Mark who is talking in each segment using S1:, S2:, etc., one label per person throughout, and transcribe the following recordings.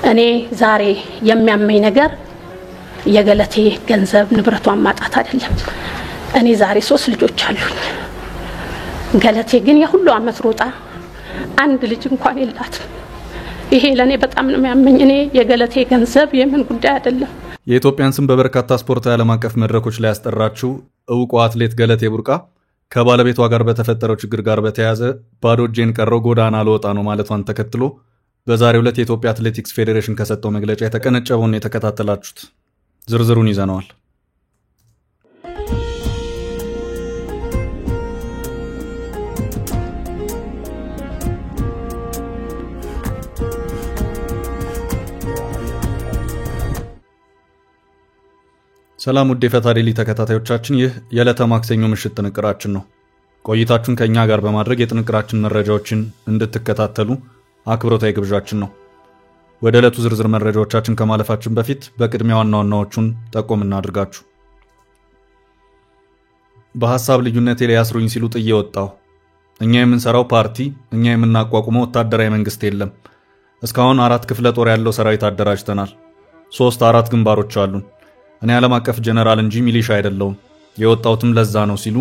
S1: እኔ ዛሬ የሚያመኝ ነገር የገለቴ ገንዘብ ንብረቷን ማጣት አይደለም። እኔ ዛሬ 3 ልጆች አሉኝ። ገለቴ ግን የሁሉ አመት ሮጣ አንድ ልጅ እንኳን የላትም። ይሄ ለኔ በጣም ነው የሚያመኝ። እኔ የገለቴ ገንዘብ የምን ጉዳይ አይደለም።
S2: የኢትዮጵያን ስም በበርካታ ስፖርታዊ ዓለም አቀፍ መድረኮች ላይ ያስጠራችው ዕውቋ አትሌት ገለቴ ቡርቃ ከባለቤቷ ጋር በተፈጠረው ችግር ጋር በተያያዘ ባዶ እጄን ቀረው ጎዳና ልወጣ ነው ማለቷን ተከትሎ በዛሬው ዕለት የኢትዮጵያ አትሌቲክስ ፌዴሬሽን ከሰጠው መግለጫ የተቀነጨበውን የተከታተላችሁት። ዝርዝሩን ይዘናል። ሰላም ውድ የፈታ ዴሊ ተከታታዮቻችን፣ ይህ የዕለተ ማክሰኞ ምሽት ጥንቅራችን ነው። ቆይታችሁን ከኛ ጋር በማድረግ የጥንቅራችን መረጃዎችን እንድትከታተሉ አክብሮታዊ ግብዣችን ነው። ወደ ዕለቱ ዝርዝር መረጃዎቻችን ከማለፋችን በፊት በቅድሚያ ዋና ዋናዎቹን ጠቆም እናድርጋችሁ። በሐሳብ ልዩነቴ ላይ ያስሩኝ ሲሉ ጥዬ ወጣሁ። እኛ የምንሰራው ፓርቲ፣ እኛ የምናቋቁመው ወታደራዊ መንግስት የለም። እስካሁን 4 ክፍለ ጦር ያለው ሰራዊት አደራጅተናል። 3-4 ግንባሮች አሉን። እኔ ዓለም አቀፍ ጀነራል እንጂ ሚሊሻ አይደለሁም። የወጣሁትም ለዛ ነው ሲሉ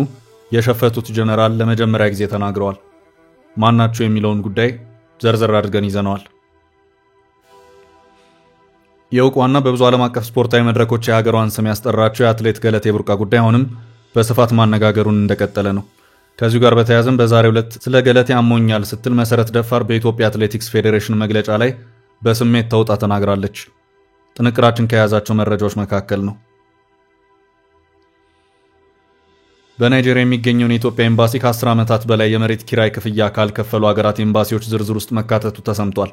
S2: የሸፈቱት ጀነራል ለመጀመሪያ ጊዜ ተናግረዋል። ማናቸው የሚለውን ጉዳይ ዘርዘር አድርገን ይዘነዋል። የዕውቋና በብዙ ዓለም አቀፍ ስፖርታዊ መድረኮች የሀገሯን ስም ያስጠራቸው የአትሌት ገለቴ ቡርቃ ጉዳይ አሁንም በስፋት ማነጋገሩን እንደቀጠለ ነው። ከዚሁ ጋር በተያያዘም በዛሬው ዕለት ስለ ገለቴ አሞኛል ስትል መሰረት ደፋር በኢትዮጵያ አትሌቲክስ ፌዴሬሽን መግለጫ ላይ በስሜት ተውጣ ተናግራለች። ጥንቅራችን ከያዛቸው መረጃዎች መካከል ነው። በናይጄሪያ የሚገኘው የኢትዮጵያ ኤምባሲ ከ10 ዓመታት በላይ የመሬት ኪራይ ክፍያ ካልከፈሉ ሀገራት ኤምባሲዎች ዝርዝር ውስጥ መካተቱ ተሰምቷል።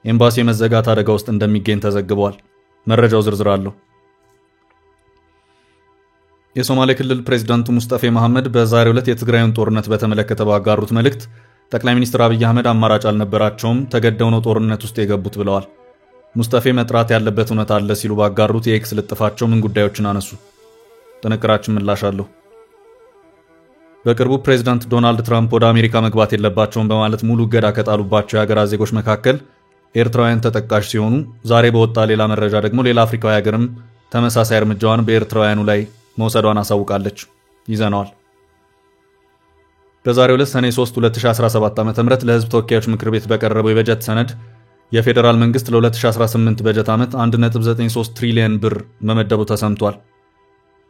S2: ኤምባሲ የመዘጋት አደጋ ውስጥ እንደሚገኝ ተዘግቧል። መረጃው ዝርዝር አለው። የሶማሌ ክልል ፕሬዝዳንቱ ሙስጠፌ መሐመድ በዛሬው ዕለት የትግራይን ጦርነት በተመለከተ ባጋሩት መልእክት ጠቅላይ ሚኒስትር አብይ አህመድ አማራጭ አልነበራቸውም፣ ተገደው ነው ጦርነት ውስጥ የገቡት ብለዋል። ሙስጠፌ መጥራት ያለበት እውነት አለ ሲሉ ባጋሩት የኤክስ ልጥፋቸው ምን ጉዳዮችን አነሱ? ጥንቅራችን ምላሽ አለው። በቅርቡ ፕሬዝዳንት ዶናልድ ትራምፕ ወደ አሜሪካ መግባት የለባቸውም በማለት ሙሉ እገዳ ከጣሉባቸው የሀገራት ዜጎች መካከል ኤርትራውያን ተጠቃሽ ሲሆኑ ዛሬ በወጣ ሌላ መረጃ ደግሞ ሌላ አፍሪካዊ ሀገርም ተመሳሳይ እርምጃዋን በኤርትራውያኑ ላይ መውሰዷን አሳውቃለች። ይዘነዋል። በዛሬው ዕለት ሰኔ 3 2017 ዓ.ም ለሕዝብ ተወካዮች ምክር ቤት በቀረበው የበጀት ሰነድ የፌዴራል መንግስት ለ2018 በጀት ዓመት 1.93 ትሪሊዮን ብር መመደቡ ተሰምቷል።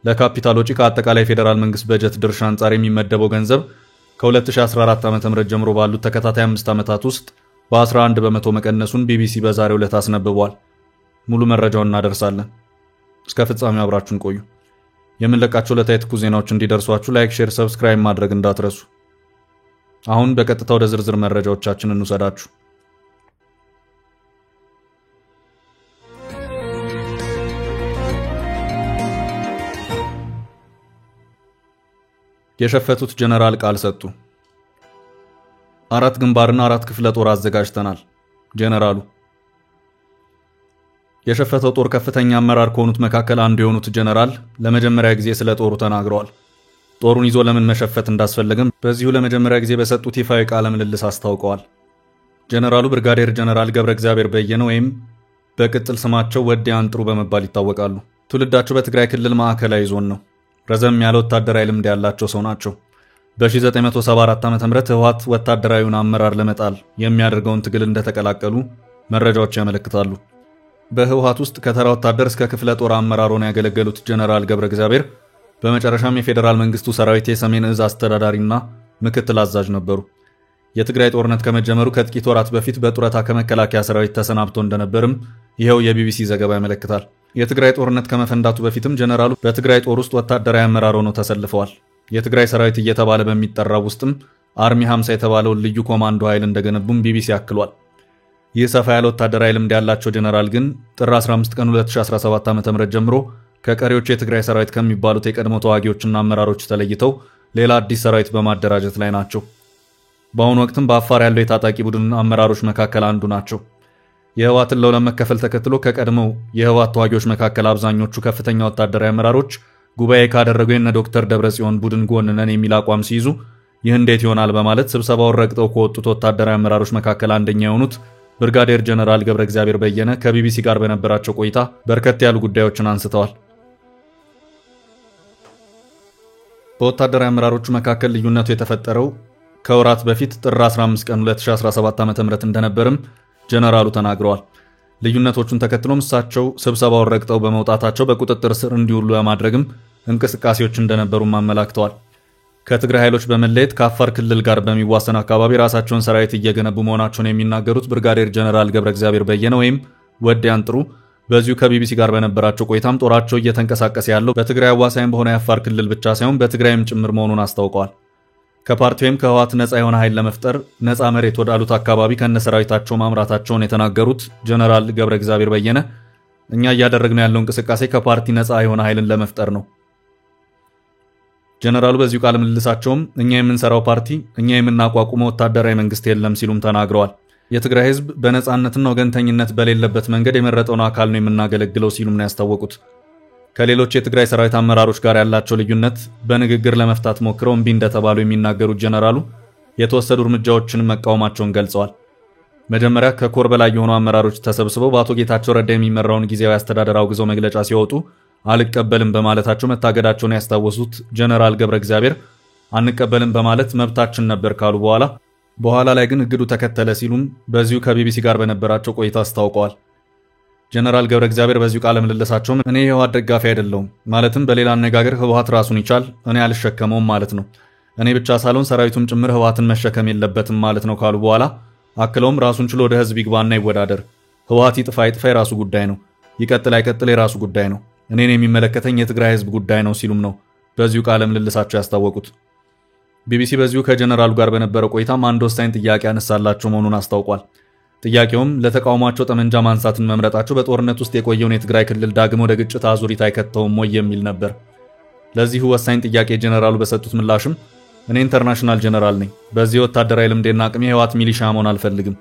S2: ለካፒታል ወጪ ከአጠቃላይ ፌዴራል መንግስት በጀት ድርሻ አንጻር የሚመደበው ገንዘብ ከ2014 ዓ.ም ጀምሮ ባሉት ተከታታይ 5 ዓመታት ውስጥ በ11 በመቶ መቀነሱን ቢቢሲ በዛሬው ዕለት አስነብቧል። ሙሉ መረጃውን እናደርሳለን። እስከ ፍጻሜው አብራችሁን ቆዩ። የምንለቃቸው ዕለታዊ ትኩስ ዜናዎች እንዲደርሷችሁ ላይክ፣ ሼር፣ ሰብስክራይብ ማድረግ እንዳትረሱ። አሁን በቀጥታ ወደ ዝርዝር መረጃዎቻችን እንውሰዳችሁ። የሸፈቱት ጀነራል ቃል ሰጡ። 4 ግንባርና 4 ክፍለ ጦር አዘጋጅተናል። ጀነራሉ የሸፈተው ጦር ከፍተኛ አመራር ከሆኑት መካከል አንዱ የሆኑት ጀነራል ለመጀመሪያ ጊዜ ስለ ጦሩ ተናግረዋል። ጦሩን ይዞ ለምን መሸፈት እንዳስፈለገም በዚሁ ለመጀመሪያ ጊዜ በሰጡት ይፋዊ ቃለ ምልልስ አስታውቀዋል። ጀነራሉ ብርጋዴር ጀነራል ገብረ እግዚአብሔር በየነ ወይም በቅጥል ስማቸው ወዲ አንጥሩ በመባል ይታወቃሉ። ትውልዳቸው በትግራይ ክልል ማዕከላዊ ዞን ነው። ረዘም ያለ ወታደራዊ ልምድ ያላቸው ሰው ናቸው። በ1974 ዓ.ም ህወሓት ወታደራዊውን አመራር ለመጣል የሚያደርገውን ትግል እንደተቀላቀሉ መረጃዎች ያመለክታሉ። በህወሓት ውስጥ ከተራ ወታደር እስከ ክፍለ ጦር አመራር ሆነው ያገለገሉት ጀነራል ገብረ እግዚአብሔር በመጨረሻም የፌዴራል መንግስቱ ሰራዊት የሰሜን እዝ አስተዳዳሪና ምክትል አዛዥ ነበሩ። የትግራይ ጦርነት ከመጀመሩ ከጥቂት ወራት በፊት በጡረታ ከመከላከያ ሰራዊት ተሰናብቶ እንደነበርም ይሄው የቢቢሲ ዘገባ ያመለክታል። የትግራይ ጦርነት ከመፈንዳቱ በፊትም ጀነራሉ በትግራይ ጦር ውስጥ ወታደራዊ አመራር ሆነው ተሰልፈዋል። የትግራይ ሰራዊት እየተባለ በሚጠራው ውስጥም አርሚ 50 የተባለውን ልዩ ኮማንዶ ኃይል እንደገነቡም ቢቢሲ አክሏል። ይህ ሰፋ ያለ ወታደራዊ ልምድ ያላቸው ጀነራል ግን ጥር 15 ቀን 2017 ዓ.ም ጀምሮ ከቀሪዎቹ የትግራይ ሰራዊት ከሚባሉት የቀድሞ ተዋጊዎችና አመራሮች ተለይተው ሌላ አዲስ ሰራዊት በማደራጀት ላይ ናቸው። በአሁኑ ወቅትም በአፋር ያለው የታጣቂ ቡድን አመራሮች መካከል አንዱ ናቸው። የህወሓትን ለሁለት መከፈል ተከትሎ ከቀድሞው የህወሓት ተዋጊዎች መካከል አብዛኞቹ ከፍተኛ ወታደራዊ አመራሮች ጉባኤ ካደረገው የነ ዶክተር ደብረጽዮን ቡድን ጎን ነን የሚል አቋም ሲይዙ ይህ እንዴት ይሆናል በማለት ስብሰባውን ረግጠው ከወጡት ወታደራዊ አመራሮች መካከል አንደኛ የሆኑት ብርጋዴር ጀነራል ገብረ እግዚአብሔር በየነ ከቢቢሲ ጋር በነበራቸው ቆይታ በርከት ያሉ ጉዳዮችን አንስተዋል። በወታደራዊ አመራሮቹ መካከል ልዩነቱ የተፈጠረው ከወራት በፊት ጥር 15 ቀን 2017 ዓ.ም እንደነበርም ጀነራሉ ተናግረዋል። ልዩነቶቹን ተከትሎም እሳቸው ስብሰባውን ረግጠው በመውጣታቸው በቁጥጥር ስር እንዲውሉ ለማድረግም እንቅስቃሴዎች እንደነበሩም አመላክተዋል። ከትግራይ ኃይሎች በመለየት ከአፋር ክልል ጋር በሚዋሰን አካባቢ ራሳቸውን ሰራዊት እየገነቡ መሆናቸውን የሚናገሩት ብርጋዴር ጀነራል ገብረ እግዚአብሔር በየነ ወይም ወዲያን ጥሩ በዚሁ ከቢቢሲ ጋር በነበራቸው ቆይታም ጦራቸው እየተንቀሳቀሰ ያለው በትግራይ አዋሳኝ በሆነ የአፋር ክልል ብቻ ሳይሆን በትግራይም ጭምር መሆኑን አስታውቀዋል። ከፓርቲ ወይም ከህወሓት ነፃ የሆነ ኃይል ለመፍጠር ነፃ መሬት ወዳሉት አካባቢ ከነሰራዊታቸው ማምራታቸውን የተናገሩት ጀነራል ገብረ እግዚአብሔር በየነ እኛ እያደረግነው ያለው እንቅስቃሴ ከፓርቲ ነፃ የሆነ ኃይልን ለመፍጠር ነው። ጀነራሉ በዚሁ ቃለ ምልልሳቸውም እኛ የምንሰራው ፓርቲ እኛ የምናቋቁመው ወታደራዊ መንግስት የለም ሲሉም ተናግረዋል። የትግራይ ህዝብ በነፃነትና ወገንተኝነት በሌለበት መንገድ የመረጠውን አካል ነው የምናገለግለው ሲሉም ነው ያስታወቁት። ከሌሎች የትግራይ ሰራዊት አመራሮች ጋር ያላቸው ልዩነት በንግግር ለመፍታት ሞክረው እምቢ እንደተባሉ የሚናገሩት ጀነራሉ የተወሰዱ እርምጃዎችን መቃወማቸውን ገልጸዋል። መጀመሪያ ከኮር በላይ የሆኑ አመራሮች ተሰብስበው በአቶ ጌታቸው ረዳ የሚመራውን ጊዜያዊ አስተዳደር አውግዘው መግለጫ ሲወጡ አልቀበልም በማለታቸው መታገዳቸውን ያስታወሱት ጀነራል ገብረ እግዚአብሔር አንቀበልም በማለት መብታችን ነበር ካሉ በኋላ ላይ ግን እግዱ ተከተለ ሲሉም በዚሁ ከቢቢሲ ጋር በነበራቸው ቆይታ አስታውቀዋል። ጀነራል ገብረ እግዚአብሔር በዚሁ ቃለ ምልልሳቸውም እኔ የህወሓት ደጋፊ አይደለሁም፣ ማለትም በሌላ አነጋገር ህወሓት ራሱን ይቻል እኔ አልሸከመውም ማለት ነው። እኔ ብቻ ሳልሆን ሰራዊቱም ጭምር ህወሓትን መሸከም የለበትም ማለት ነው ካሉ በኋላ አክለውም ራሱን ችሎ ወደ ህዝብ ይግባና ይወዳደር፣ ህወሓት ይጥፋ አይጥፋ የራሱ ጉዳይ ነው፣ ይቀጥል አይቀጥል የራሱ ጉዳይ ነው፣ እኔን የሚመለከተኝ የትግራይ ህዝብ ጉዳይ ነው ሲሉም ነው በዚሁ ቃለ ምልልሳቸው ያስታወቁት። ቢቢሲ በዚሁ ከጀነራሉ ጋር በነበረው ቆይታም አንድ ወሳኝ ጥያቄ አነሳላቸው መሆኑን አስታውቋል። ጥያቄውም ለተቃውሟቸው ጠመንጃ ማንሳትን መምረጣቸው በጦርነት ውስጥ የቆየውን የትግራይ ክልል ዳግም ወደ ግጭት አዙሪት አይከተውም ወይ የሚል ነበር። ለዚሁ ወሳኝ ጥያቄ ጀነራሉ በሰጡት ምላሽም እኔ ኢንተርናሽናል ጀነራል ነኝ፣ በዚህ ወታደራዊ ልምዴና አቅሜ ህወሓት ሚሊሻ መሆን አልፈልግም፣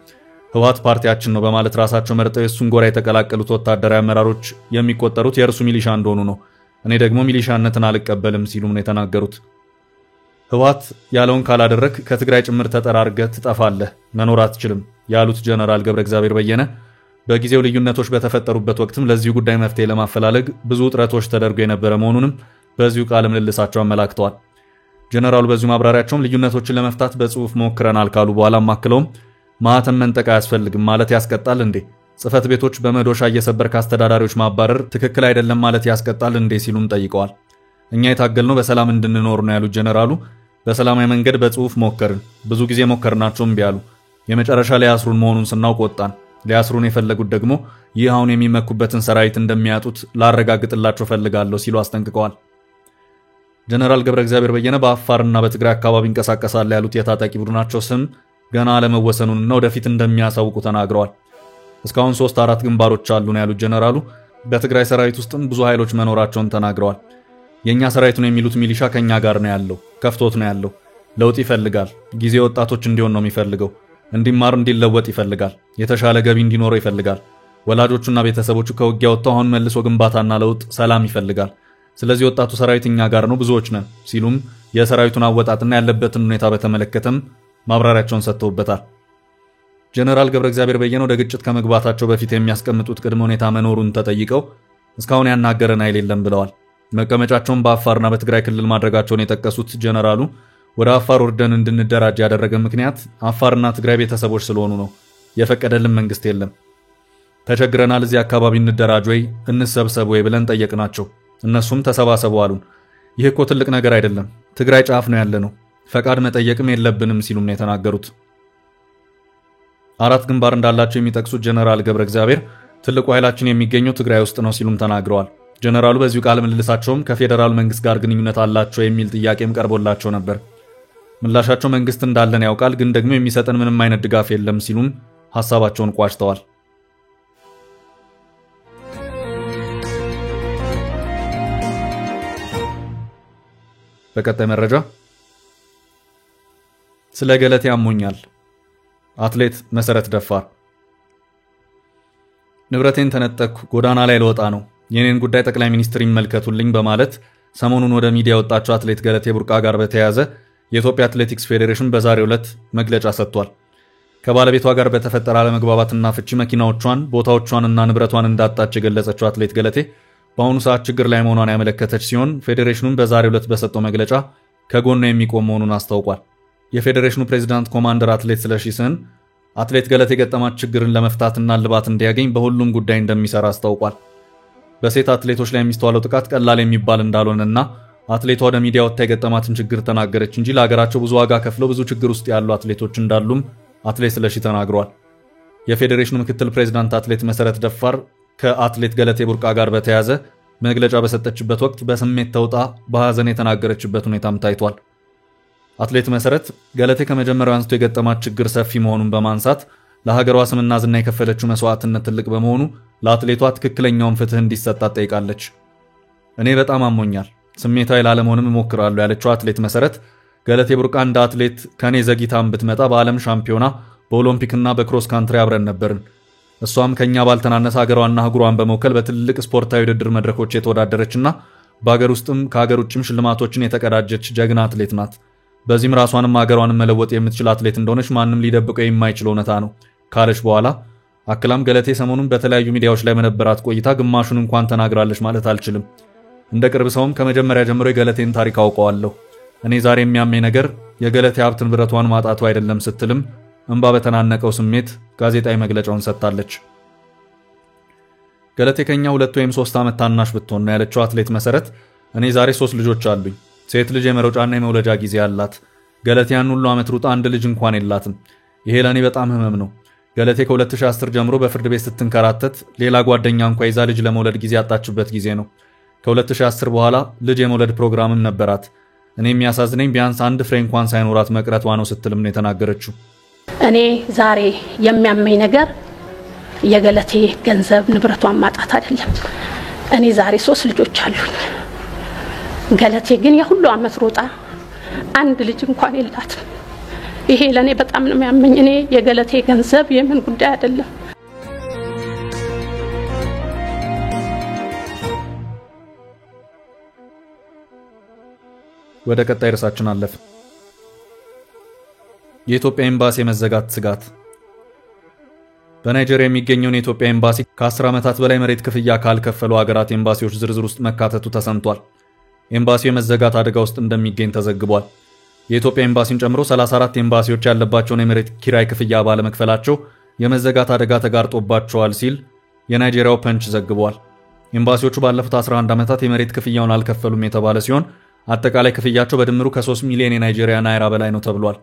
S2: ህወሓት ፓርቲያችን ነው በማለት ራሳቸው መርጠው የሱን ጎራ የተቀላቀሉት ወታደራዊ አመራሮች የሚቆጠሩት የእርሱ ሚሊሻ እንደሆኑ ነው። እኔ ደግሞ ሚሊሻነትን አልቀበልም ሲሉም ነው የተናገሩት። ህወሓት ያለውን ካላደረክ ከትግራይ ጭምር ተጠራርገህ ትጠፋለህ፣ መኖር አትችልም ያሉት ጀነራል ገብረ እግዚአብሔር በየነ በጊዜው ልዩነቶች በተፈጠሩበት ወቅትም ለዚሁ ጉዳይ መፍትሄ ለማፈላለግ ብዙ ጥረቶች ተደርጎ የነበረ መሆኑንም በዚሁ ቃለ ምልልሳቸው አመላክተዋል። ጀነራሉ በዚሁ ማብራሪያቸውም ልዩነቶችን ለመፍታት በጽሁፍ ሞክረናል ካሉ በኋላም አክለውም ማህተም መንጠቅ አያስፈልግም ማለት ያስቀጣል እንዴ? ጽህፈት ቤቶች በመዶሻ እየሰበርክ አስተዳዳሪዎች ማባረር ትክክል አይደለም ማለት ያስቀጣል እንዴ? ሲሉም ጠይቀዋል። እኛ የታገልነው በሰላም እንድንኖር ነው ያሉት ጀነራሉ በሰላማዊ መንገድ በጽሁፍ ሞከርን፣ ብዙ ጊዜ ሞከርናቸውም ቢያሉ የመጨረሻ ሊያስሩን መሆኑን ስናውቅ ወጣን። ሊያስሩን የፈለጉት ደግሞ ይህ አሁን የሚመኩበትን ሰራዊት እንደሚያጡት ላረጋግጥላቸው ፈልጋለሁ ሲሉ አስጠንቅቀዋል። ጀነራል ገብረ እግዚአብሔር በየነ በአፋርና በትግራይ አካባቢ እንቀሳቀሳል ያሉት የታጣቂ ቡድናቸው ስም ገና አለመወሰኑንና ወደፊት እንደሚያሳውቁ ተናግረዋል። እስካሁን 3-4 ግንባሮች አሉ ነው ያሉት ጀነራሉ። በትግራይ ሰራዊት ውስጥም ብዙ ኃይሎች መኖራቸውን ተናግረዋል። የኛ ሰራዊት ነው የሚሉት ሚሊሻ ከኛ ጋር ነው ያለው፣ ከፍቶት ነው ያለው፣ ለውጥ ይፈልጋል፣ ጊዜ ወጣቶች እንዲሆን ነው የሚፈልገው፣ እንዲማር እንዲለወጥ ይፈልጋል፣ የተሻለ ገቢ እንዲኖረው ይፈልጋል፣ ወላጆቹና ቤተሰቦቹ ከውጊያ ወጥተው አሁን መልሶ ግንባታና ለውጥ ሰላም ይፈልጋል። ስለዚህ ወጣቱ ሰራዊት እኛ ጋር ነው፣ ብዙዎች ነን ሲሉም የሰራዊቱን አወጣጥና ያለበትን ሁኔታ በተመለከተም ማብራሪያቸውን ሰጥተውበታል። ጀነራል ገብረ እግዚአብሔር በየነ ወደ ግጭት ከመግባታቸው በፊት የሚያስቀምጡት ቅድመ ሁኔታ መኖሩን ተጠይቀው እስካሁን ያናገረን ኃይል የለም ብለዋል። መቀመጫቸውን በአፋርና በትግራይ ክልል ማድረጋቸውን የጠቀሱት ጀነራሉ ወደ አፋር ወርደን እንድንደራጅ ያደረገ ምክንያት አፋርና ትግራይ ቤተሰቦች ስለሆኑ ነው፣ የፈቀደልን መንግስት የለም። ተቸግረናል፣ እዚህ አካባቢ እንደራጅ ወይ እንሰብሰብ ወይ ብለን ጠየቅናቸው። እነሱም ተሰባሰቡ አሉን። ይህ እኮ ትልቅ ነገር አይደለም፣ ትግራይ ጫፍ ነው ያለነው፣ ፈቃድ መጠየቅም የለብንም ሲሉም ነው የተናገሩት። 4 ግንባር እንዳላቸው የሚጠቅሱት ጀነራል ገብረ እግዚአብሔር ትልቁ ኃይላችን የሚገኘው ትግራይ ውስጥ ነው ሲሉም ተናግረዋል። ጀነራሉ በዚሁ ቃለ ምልልሳቸውም ከፌደራል መንግስት ጋር ግንኙነት አላቸው የሚል ጥያቄም ቀርቦላቸው ነበር። ምላሻቸው መንግስት እንዳለን ያውቃል፣ ግን ደግሞ የሚሰጠን ምንም አይነት ድጋፍ የለም ሲሉም ሐሳባቸውን ቋጭተዋል። በቀጣይ መረጃ ስለ ገለቴ ያሞኛል አትሌት መሰረት ደፋር ንብረቴን ተነጠቅኩ፣ ጎዳና ላይ ልወጣ ነው፣ የኔን ጉዳይ ጠቅላይ ሚኒስትር ይመልከቱልኝ በማለት ሰሞኑን ወደ ሚዲያ ወጣቸው አትሌት ገለቴ ቡርቃ ጋር በተያያዘ የኢትዮጵያ አትሌቲክስ ፌዴሬሽን በዛሬው ዕለት መግለጫ ሰጥቷል። ከባለቤቷ ጋር በተፈጠረ አለመግባባትና ፍቺ መኪናዎቿን፣ ቦታዎቿንና ንብረቷን እንዳጣች የገለጸችው አትሌት ገለቴ በአሁኑ ሰዓት ችግር ላይ መሆኗን ያመለከተች ሲሆን ፌዴሬሽኑን በዛሬው ዕለት በሰጠው መግለጫ ከጎኗ የሚቆም መሆኑን አስታውቋል። የፌዴሬሽኑ ፕሬዝዳንት ኮማንደር አትሌት ስለሺ ስህን አትሌት ገለቴ የገጠማት ችግርን ለመፍታትና እልባት እንዲያገኝ በሁሉም ጉዳይ እንደሚሰራ አስታውቋል። በሴት አትሌቶች ላይ የሚስተዋለው ጥቃት ቀላል የሚባል እንዳልሆነና አትሌቷ ወደ ሚዲያ ወጥታ የገጠማትን ችግር ተናገረች እንጂ ለሀገራቸው ብዙ ዋጋ ከፍለው ብዙ ችግር ውስጥ ያሉ አትሌቶች እንዳሉም አትሌት ስለሺ ተናግሯል። የፌዴሬሽኑ ምክትል ፕሬዝዳንት አትሌት መሰረት ደፋር ከአትሌት ገለቴ ቡርቃ ጋር በተያያዘ መግለጫ በሰጠችበት ወቅት በስሜት ተውጣ በሐዘን የተናገረችበት ሁኔታም ታይቷል። አትሌት መሰረት ገለቴ ከመጀመሪያው አንስቶ የገጠማት ችግር ሰፊ መሆኑን በማንሳት ለሀገሯ ስምና ዝና የከፈለችው መስዋዕትነት ትልቅ በመሆኑ ለአትሌቷ ትክክለኛውን ፍትህ እንዲሰጣት ጠይቃለች። እኔ በጣም አሞኛል፣ ስሜታዊ ላለመሆንም እሞክራለሁ ያለችው አትሌት መሰረት ገለቴ ቡርቃ እንደ አትሌት ከኔ ዘግይታም ብትመጣ በዓለም ሻምፒዮና በኦሎምፒክና በክሮስ ካንትሪ አብረን ነበርን። እሷም ከኛ ባልተናነሰ ሀገሯና አህጉሯን በመወከል በትልቅ ስፖርታዊ ውድድር መድረኮች የተወዳደረችና በሀገር ውስጥም ከሀገር ውጭም ሽልማቶችን የተቀዳጀች ጀግና አትሌት ናት። በዚህም ራሷንም ሀገሯንም መለወጥ የምትችል አትሌት እንደሆነች ማንም ሊደብቀው የማይችል እውነታ ነው ካለች በኋላ አክላም ገለቴ ሰሞኑን በተለያዩ ሚዲያዎች ላይ በነበራት ቆይታ ግማሹን እንኳን ተናግራለች ማለት አልችልም። እንደ ቅርብ ሰውም ከመጀመሪያ ጀምሮ የገለቴን ታሪክ አውቀዋለሁ። እኔ ዛሬ የሚያመኝ ነገር የገለቴ ሀብት ንብረቷን ማጣቱ አይደለም ስትልም እንባ በተናነቀው ስሜት ጋዜጣዊ መግለጫውን ሰጥታለች። ገለቴ ከኛ 2 ወይም 3 ዓመት ታናሽ ብትሆን ነው ያለችው አትሌት መሰረት እኔ ዛሬ 3 ልጆች አሉኝ። ሴት ልጅ የመሮጫና የመውለጃ ጊዜ አላት። ገለቴ ያን ሁሉ ዓመት ሩጣ አንድ ልጅ እንኳን የላትም። ይሄ ለኔ በጣም ህመም ነው። ገለቴ ከ2010 ጀምሮ በፍርድ ቤት ስትንከራተት ሌላ ጓደኛ እንኳን ይዛ ልጅ ለመውለድ ጊዜ ያጣችበት ጊዜ ነው። ከ2010 በኋላ ልጅ የመውለድ ፕሮግራምም ነበራት። እኔ የሚያሳዝነኝ ቢያንስ አንድ ፍሬ እንኳን ሳይኖራት መቅረቷ ነው ስትልም ነው የተናገረችው።
S1: እኔ ዛሬ የሚያመኝ ነገር የገለቴ ገንዘብ ንብረቷን ማጣት አይደለም። እኔ ዛሬ 3 ልጆች አሉኝ። ገለቴ ግን የሁሉ ዓመት ሮጣ አንድ ልጅ እንኳን የላትም። ይሄ ለኔ በጣም ነው የሚያመኝ። እኔ የገለቴ ገንዘብ የምን ጉዳይ አይደለም።
S2: ወደ ቀጣይ ርዕሳችን አለፍ። የኢትዮጵያ ኤምባሲ የመዘጋት ስጋት። በናይጄሪያ የሚገኘው የኢትዮጵያ ኤምባሲ ከ10 ዓመታት በላይ መሬት ክፍያ ካልከፈሉ ሀገራት ኤምባሲዎች ዝርዝር ውስጥ መካተቱ ተሰምቷል። ኤምባሲው የመዘጋት አደጋ ውስጥ እንደሚገኝ ተዘግቧል። የኢትዮጵያ ኤምባሲን ጨምሮ 34 ኤምባሲዎች ያለባቸውን የመሬት ኪራይ ክፍያ ባለመክፈላቸው የመዘጋት አደጋ ተጋርጦባቸዋል ሲል የናይጄሪያው ፐንች ዘግቧል። ኤምባሲዎቹ ባለፉት 11 ዓመታት የመሬት ክፍያውን አልከፈሉም የተባለ ሲሆን አጠቃላይ ክፍያቸው በድምሩ ከ3 ሚሊዮን የናይጄሪያ ናይራ በላይ ነው ተብሏል።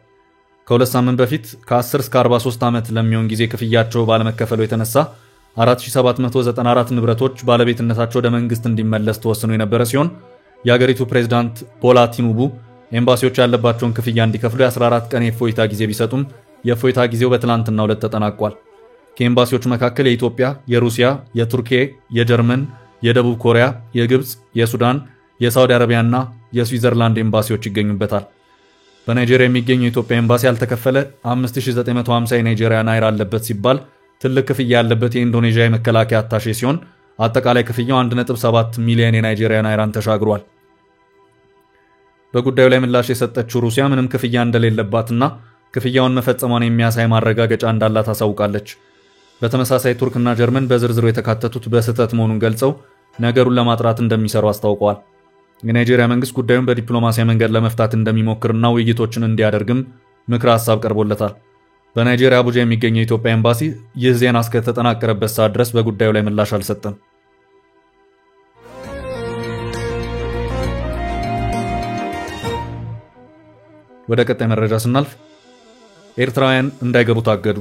S2: ከ2 ሳምንት በፊት ከ10 እስከ 43 ዓመት ለሚሆን ጊዜ ክፍያቸው ባለመከፈሉ የተነሳ 4794 ንብረቶች ባለቤትነታቸው ወደ መንግስት እንዲመለስ ተወስኖ የነበረ ሲሆን የሀገሪቱ ፕሬዝዳንት ቦላ ቲኑቡ ኤምባሲዎች ያለባቸውን ክፍያ እንዲከፍሉ የ14 ቀን የእፎይታ ጊዜ ቢሰጡም የእፎይታ ጊዜው በትላንትናው ዕለት ተጠናቋል። ከኤምባሲዎቹ መካከል የኢትዮጵያ፣ የሩሲያ፣ የቱርክ፣ የጀርመን፣ የደቡብ ኮሪያ፣ የግብጽ፣ የሱዳን፣ የሳውዲ አረቢያና የስዊዘርላንድ ኤምባሲዎች ይገኙበታል። በናይጄሪያ የሚገኘው የኢትዮጵያ ኤምባሲ ያልተከፈለ 5950 የናይጄሪያ ናይራ አለበት ሲባል ትልቅ ክፍያ ያለበት የኢንዶኔዥያ የመከላከያ አታሼ ሲሆን አጠቃላይ ክፍያው 1.7 ሚሊዮን የናይጄሪያ ናይራን ተሻግሯል። በጉዳዩ ላይ ምላሽ የሰጠችው ሩሲያ ምንም ክፍያ እንደሌለባትና ክፍያውን መፈጸሟን የሚያሳይ ማረጋገጫ እንዳላት አሳውቃለች። በተመሳሳይ ቱርክና ጀርመን በዝርዝሩ የተካተቱት በስህተት መሆኑን ገልጸው ነገሩን ለማጥራት እንደሚሰሩ አስታውቀዋል። የናይጄሪያ መንግስት ጉዳዩን በዲፕሎማሲያዊ መንገድ ለመፍታት እንደሚሞክርና ውይይቶችን እንዲያደርግም ምክረ ሐሳብ ቀርቦለታል። በናይጄሪያ አቡጃ የሚገኘው የኢትዮጵያ ኤምባሲ ይህ ዜና እስከተጠናቀረበት ሰዓት ድረስ በጉዳዩ ላይ ምላሽ አልሰጠም። ወደ ቀጣይ መረጃ ስናልፍ ኤርትራውያን እንዳይገቡ ታገዱ።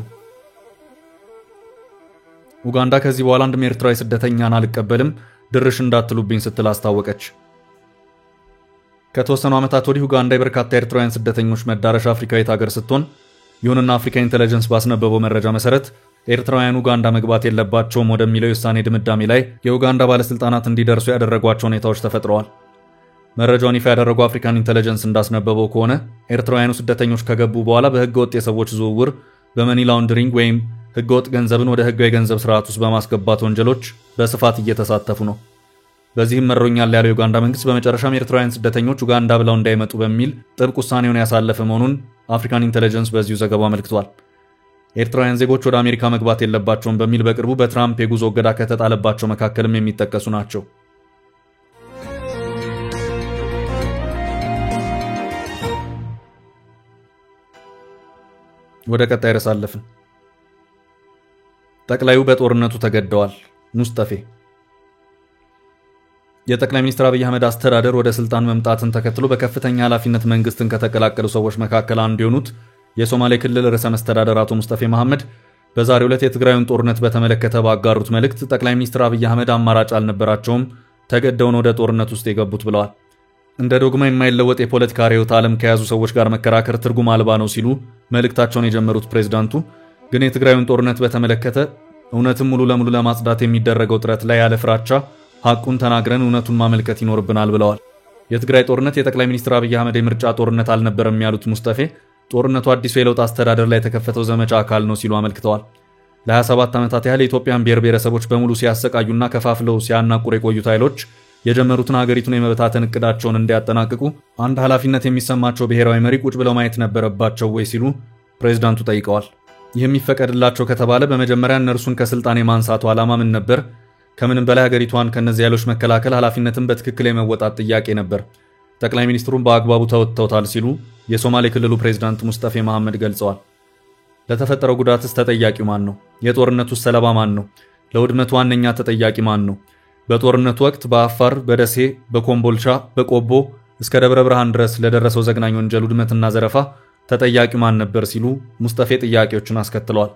S2: ኡጋንዳ ከዚህ በኋላ አንድም ኤርትራዊ ስደተኛን አልቀበልም ድርሽ እንዳትሉብኝ ስትል አስታወቀች። ከተወሰኑ ዓመታት ወዲህ ኡጋንዳ የበርካታ ኤርትራውያን ስደተኞች መዳረሻ አፍሪካዊት ሀገር ስትሆን ይሁንና አፍሪካ ኢንተለጀንስ ባስነበበው መረጃ መሰረት ኤርትራውያን ኡጋንዳ መግባት የለባቸውም ወደሚለው የውሳኔ ድምዳሜ ላይ የኡጋንዳ ባለስልጣናት እንዲደርሱ ያደረጓቸው ሁኔታዎች ተፈጥረዋል። መረጃውን ይፋ ያደረገው አፍሪካን ኢንተለጀንስ እንዳስነበበው ከሆነ ኤርትራውያኑ ስደተኞች ከገቡ በኋላ በህገወጥ የሰዎች ዝውውር፣ በመኒ ላውንደሪንግ ወይም ህገወጥ ገንዘብን ወደ ህጋዊ ገንዘብ ስርዓት ውስጥ በማስገባት ወንጀሎች በስፋት እየተሳተፉ ነው። በዚህም መሮኛል ያለው የኡጋንዳ መንግስት በመጨረሻም ኤርትራውያን ስደተኞች ኡጋንዳ ብለው እንዳይመጡ በሚል ጥብቅ ውሳኔውን ያሳለፈ መሆኑን አፍሪካን ኢንተለጀንስ በዚሁ ዘገባው አመልክቷል። ኤርትራውያን ዜጎች ወደ አሜሪካ መግባት የለባቸውም በሚል በቅርቡ በትራምፕ የጉዞ እገዳ ከተጣለባቸው መካከልም የሚጠቀሱ ናቸው። ወደ ቀጣይ ርዕስ አለፍን። ጠቅላዩ በጦርነቱ ተገደዋል። ሙስጠፌ የጠቅላይ ሚኒስትር አብይ አህመድ አስተዳደር ወደ ስልጣን መምጣትን ተከትሎ በከፍተኛ ኃላፊነት መንግስትን ከተቀላቀሉ ሰዎች መካከል አንዱ የሆኑት የሶማሌ ክልል ርዕሰ መስተዳደር አቶ ሙስጠፌ መሐመድ በዛሬው ዕለት የትግራዩን ጦርነት በተመለከተ ባጋሩት መልእክት ጠቅላይ ሚኒስትር አብይ አህመድ አማራጭ አልነበራቸውም፣ ተገደውን ወደ ጦርነት ውስጥ የገቡት ብለዋል። እንደ ዶግማ የማይለወጥ የፖለቲካ ርዕዮተ ዓለም ከያዙ ሰዎች ጋር መከራከር ትርጉም አልባ ነው ሲሉ መልእክታቸውን የጀመሩት ፕሬዝዳንቱ ግን የትግራዩን ጦርነት በተመለከተ እውነትን ሙሉ ለሙሉ ለማጽዳት የሚደረገው ጥረት ላይ ያለ ፍራቻ ሐቁን ተናግረን እውነቱን ማመልከት ይኖርብናል ብለዋል። የትግራይ ጦርነት የጠቅላይ ሚኒስትር አብይ አህመድ የምርጫ ጦርነት አልነበረም ያሉት ሙስጠፌ ጦርነቱ አዲሱ የለውጥ አስተዳደር ላይ የተከፈተው ዘመቻ አካል ነው ሲሉ አመልክተዋል። ለ27 ዓመታት ያህል የኢትዮጵያን ብሔር ብሔረሰቦች በሙሉ ሲያሰቃዩና ከፋፍለው ሲያናቁሩ የቆዩት ኃይሎች የጀመሩትን ሀገሪቱን የመበታተን እቅዳቸውን እንዲያጠናቅቁ አንድ ኃላፊነት የሚሰማቸው ብሔራዊ መሪ ቁጭ ብለው ማየት ነበረባቸው ወይ ሲሉ ፕሬዝዳንቱ ጠይቀዋል። ይህ የሚፈቀድላቸው ከተባለ በመጀመሪያ እነርሱን ከስልጣን የማንሳቱ ዓላማ ምን ነበር? ከምንም በላይ ሀገሪቷን ከነዚህ ኃይሎች መከላከል ኃላፊነትን በትክክል የመወጣት ጥያቄ ነበር። ጠቅላይ ሚኒስትሩን በአግባቡ ተወጥተውታል ሲሉ የሶማሌ ክልሉ ፕሬዝዳንት ሙስጠፌ መሐመድ ገልጸዋል። ለተፈጠረው ጉዳትስ ተጠያቂው ማን ነው? የጦርነቱስ ሰለባ ማን ነው? ለውድመቱ ዋነኛ ተጠያቂ ማን ነው? በጦርነቱ ወቅት በአፋር፣ በደሴ፣ በኮምቦልቻ፣ በቆቦ እስከ ደብረ ብርሃን ድረስ ለደረሰው ዘግናኝ ወንጀል ውድመትና ዘረፋ ተጠያቂው ማን ነበር ሲሉ ሙስጠፌ ጥያቄዎችን አስከትለዋል።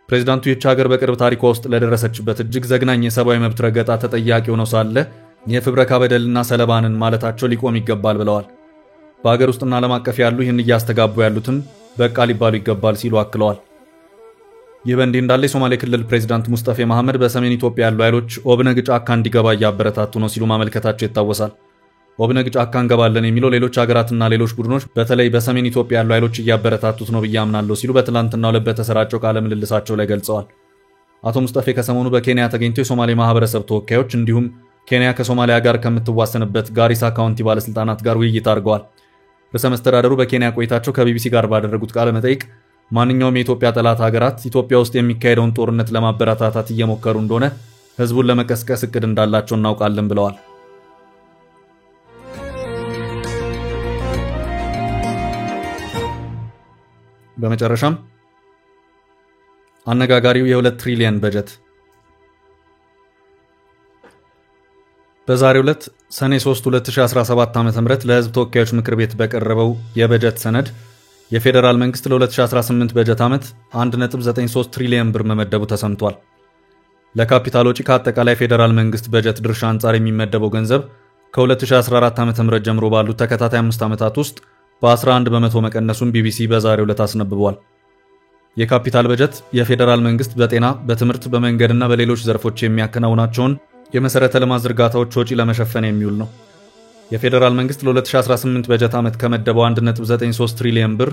S2: ፕሬዝዳንቱ ይህች ሀገር በቅርብ ታሪኳ ውስጥ ለደረሰችበት እጅግ ዘግናኝ የሰብአዊ መብት ረገጣ ተጠያቂው ነው ሳለ የፍብረካ በደልና ሰለባንን ማለታቸው ሊቆም ይገባል ብለዋል። በሀገር ውስጥና ዓለም አቀፍ ያሉ ይህን እያስተጋቡ ያሉትም በቃ ሊባሉ ይገባል ሲሉ አክለዋል። ይህ በእንዲህ እንዳለ የሶማሌ ክልል ፕሬዝዳንት ሙስጠፌ መሐመድ በሰሜን ኢትዮጵያ ያሉ ኃይሎች ኦብነግ ጫካ እንዲገባ እያበረታቱ ነው ሲሉ ማመልከታቸው ይታወሳል። ኦብነግ ጫካ እንገባለን የሚለው ሌሎች ሀገራትና ሌሎች ቡድኖች በተለይ በሰሜን ኢትዮጵያ ያሉ ኃይሎች እያበረታቱት ነው ብዬ አምናለሁ ሲሉ በትላንትናው ዕለት በተሰራጨው ቃለ ምልልሳቸው ላይ ገልጸዋል። አቶ ሙስጠፌ ከሰሞኑ በኬንያ ተገኝተው የሶማሌ ማህበረሰብ ተወካዮች እንዲሁም ኬንያ ከሶማሊያ ጋር ከምትዋሰንበት ጋሪሳ ካውንቲ ባለስልጣናት ጋር ውይይት አድርገዋል። ርዕሰ መስተዳደሩ በኬንያ ቆይታቸው ከቢቢሲ ጋር ባደረጉት ቃለ መጠይቅ ማንኛውም የኢትዮጵያ ጠላት ሀገራት ኢትዮጵያ ውስጥ የሚካሄደውን ጦርነት ለማበረታታት እየሞከሩ እንደሆነ ህዝቡን ለመቀስቀስ እቅድ እንዳላቸው እናውቃለን ብለዋል። በመጨረሻም አነጋጋሪው የ2 ትሪሊየን በጀት በዛሬው ዕለት ሰኔ 3 2017 ዓ.ም ለህዝብ ተወካዮች ምክር ቤት በቀረበው የበጀት ሰነድ የፌዴራል መንግስት ለ2018 በጀት ዓመት 1.93 ትሪሊየን ብር መመደቡ ተሰምቷል። ለካፒታል ወጪ ከአጠቃላይ ፌዴራል መንግስት በጀት ድርሻ አንጻር የሚመደበው ገንዘብ ከ2014 ዓ.ም ጀምሮ ባሉት ተከታታይ 5 ዓመታት ውስጥ በ11 በመቶ መቀነሱን ቢቢሲ በዛሬው ዕለት አስነብቧል። የካፒታል በጀት የፌዴራል መንግስት በጤና፣ በትምህርት፣ በመንገድና በሌሎች ዘርፎች የሚያከናውናቸውን የመሰረተ ልማት ዝርጋታዎች ወጪ ለመሸፈን የሚውል ነው። የፌዴራል መንግስት ለ2018 በጀት ዓመት ከመደበው 1.93 ትሪሊየን ብር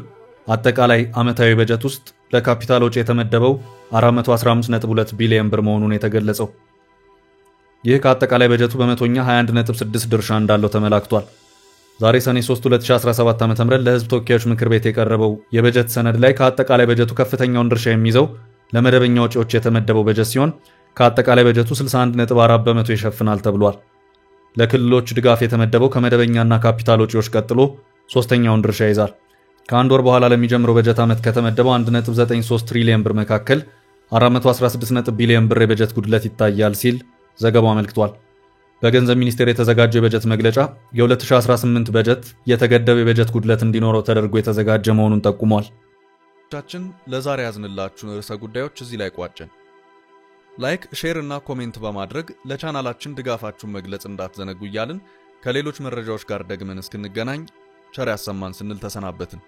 S2: አጠቃላይ ዓመታዊ በጀት ውስጥ ለካፒታል ወጪ የተመደበው 415.2 ቢሊዮን ብር መሆኑን የተገለጸው። ይህ ከአጠቃላይ በጀቱ በመቶኛ 21.6 ድርሻ እንዳለው ተመላክቷል። ዛሬ ሰኔ 3 2017 ዓ.ም ለህዝብ ተወካዮች ምክር ቤት የቀረበው የበጀት ሰነድ ላይ ከአጠቃላይ በጀቱ ከፍተኛውን ድርሻ የሚይዘው ለመደበኛ ወጪዎች የተመደበው በጀት ሲሆን ከአጠቃላይ በጀቱ 61.4 በመቶ ይሸፍናል ተብሏል። ለክልሎች ድጋፍ የተመደበው ከመደበኛና ካፒታል ወጪዎች ቀጥሎ ሶስተኛውን ድርሻ ይዛል። ከአንድ ወር በኋላ ለሚጀምረው በጀት ዓመት ከተመደበው 1.93 ትሪሊየን ብር መካከል 416 ቢሊዮን ብር የበጀት ጉድለት ይታያል ሲል ዘገባው አመልክቷል። በገንዘብ ሚኒስቴር የተዘጋጀው የበጀት መግለጫ የ2018 በጀት የተገደበ የበጀት ጉድለት እንዲኖረው ተደርጎ የተዘጋጀ መሆኑን ጠቁሟል። ቻችን ለዛሬ ያዝንላችሁ ርዕሰ ጉዳዮች እዚህ ላይ ቋጨን። ላይክ፣ ሼር እና ኮሜንት በማድረግ ለቻናላችን ድጋፋችሁን መግለጽ እንዳትዘነጉ እያልን ከሌሎች መረጃዎች ጋር ደግመን እስክንገናኝ ቸር ያሰማን ስንል ተሰናበትን።